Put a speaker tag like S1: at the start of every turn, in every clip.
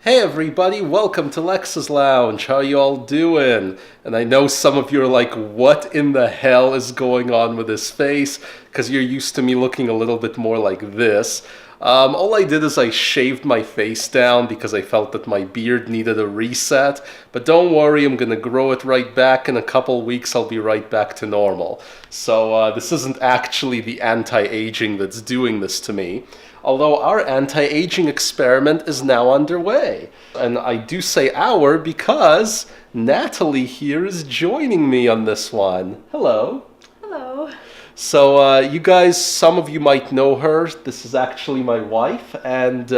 S1: Hey everybody, welcome to Lexs Lounge. How you all doing? And I know some of you are like, what in the hell is going on with his face? Because you're used to me looking a little bit more like this. All I did is I shaved my face down because I felt that my beard needed a reset. But don't worry, I'm gonna grow it right back. In a couple weeks, I'll be right back to normal. So this isn't actually the anti-aging that's doing this to me. Although our anti-aging experiment is now underway. And I do say our because Natalie here is joining me on this one. Hello.
S2: Hello.
S1: So you guys, some of you might know her. This is actually my wife, and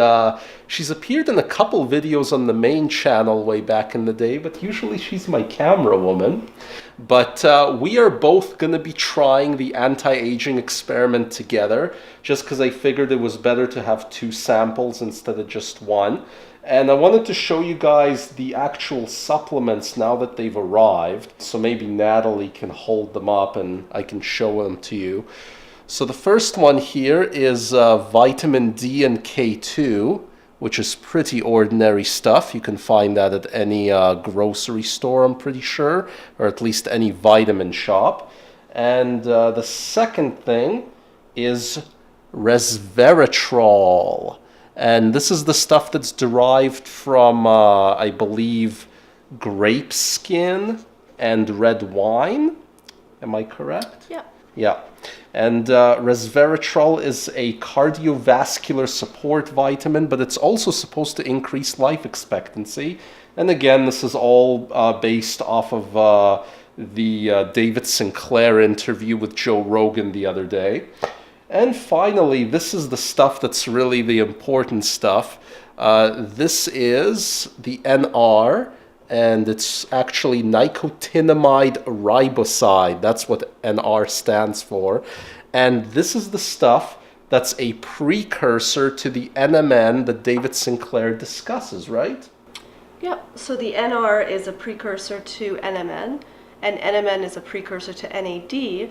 S1: she's appeared in a couple videos on the main channel way back in the day, but usually she's my camera woman. But we are both going to be trying the anti-aging experiment together, just because I figured it was better to have two samples instead of just one. And I wanted to show you guys the actual supplements now that they've arrived. So maybe Natalie can hold them up and I can show them to you. So the first one here is vitamin D and K2, which is pretty ordinary stuff. You can find that at any grocery store, I'm pretty sure, or at least any vitamin shop. And the second thing is Resveratrol. And this is the stuff that's derived from, I believe, grape skin and red wine. Am I correct?
S2: Yeah.
S1: Yeah. And resveratrol is a cardiovascular support vitamin, but it's also supposed to increase life expectancy. And again, this is all based off of the David Sinclair interview with Joe Rogan the other day. And finally, this is the stuff that's really the important stuff. This is the NR, and it's actually nicotinamide riboside. That's what NR stands for. And this is the stuff that's a precursor to the NMN that David Sinclair discusses, right?
S2: Yep. So the NR is a precursor to NMN, and NMN is a precursor to NAD,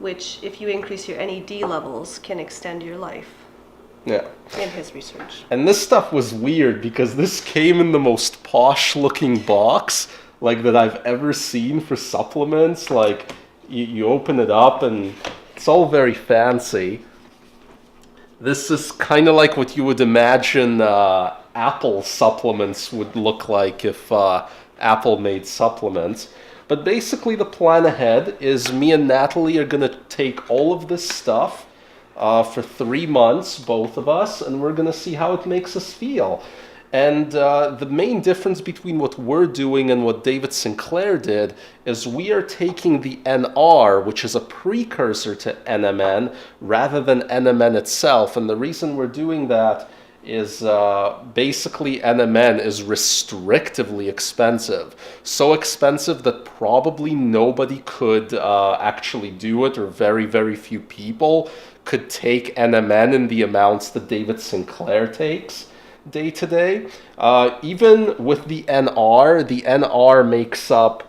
S2: which, if you increase your NAD levels, can extend your life.
S1: Yeah.
S2: In his research.
S1: And this stuff was weird because this came in the most posh looking box like that I've ever seen for supplements. Like you open it up and it's all very fancy. This is kind of like what you would imagine Apple supplements would look like if Apple made supplements. But basically the plan ahead is me and Natalie are going to take all of this stuff for 3 months, both of us, and we're going to see how it makes us feel. And the main difference between what we're doing and what David Sinclair did is we are taking the NR, which is a precursor to NMN, rather than NMN itself. And the reason we're doing that is basically NMN is restrictively expensive. So expensive that probably nobody could actually do it, or very, very few people could take NMN in the amounts that David Sinclair takes day to day. Even with the NR makes up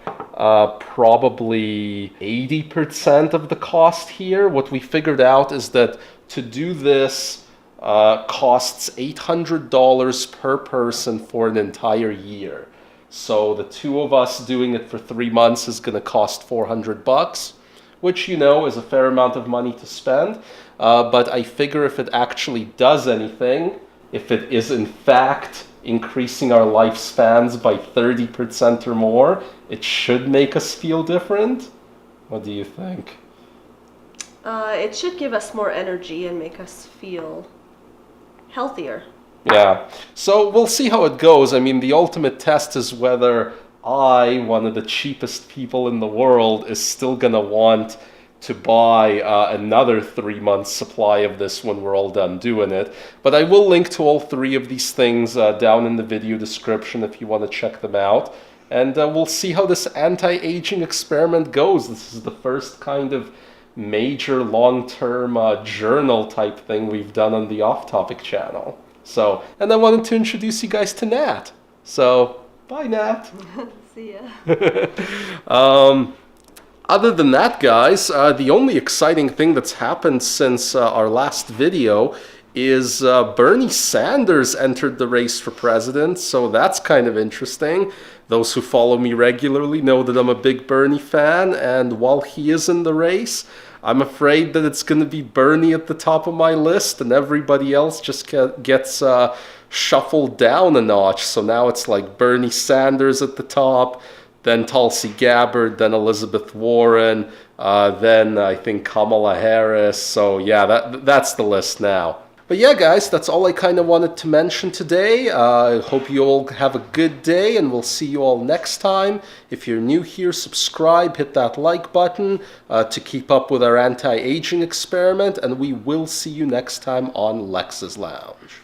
S1: probably 80% of the cost here. What we figured out is that to do this costs $800 per person for an entire year. So the two of us doing it for 3 months is going to cost $400, which, you know, is a fair amount of money to spend. But I figure if it actually does anything, if it is in fact increasing our lifespans by 30% or more, it should make us feel different. What do you think?
S2: It should give us more energy and make us feel healthier.
S1: Yeah. So we'll see how it goes. I mean, the ultimate test is whether I, one of the cheapest people in the world, is still going to want to buy another 3 months supply of this when we're all done doing it. But I will link to all three of these things down in the video description if you want to check them out. And we'll see how this anti-aging experiment goes. This is the first kind of major long-term journal type thing we've done on the Off Topic channel. So, and I wanted to introduce you guys to Nat. So, bye Nat.
S2: See ya.
S1: Other than that, guys, the only exciting thing that's happened since our last video is Bernie Sanders entered the race for president, so that's kind of interesting. Those who follow me regularly know that I'm a big Bernie fan, and while he is in the race, I'm afraid that it's going to be Bernie at the top of my list, and everybody else just gets shuffled down a notch. So now it's like Bernie Sanders at the top, then Tulsi Gabbard, then Elizabeth Warren, then I think Kamala Harris. So yeah, that's the list now. But yeah, guys, that's all I kind of wanted to mention today. I hope you all have a good day, and we'll see you all next time. If you're new here, subscribe, hit that like button to keep up with our anti-aging experiment, and we will see you next time on Lexs Lounge.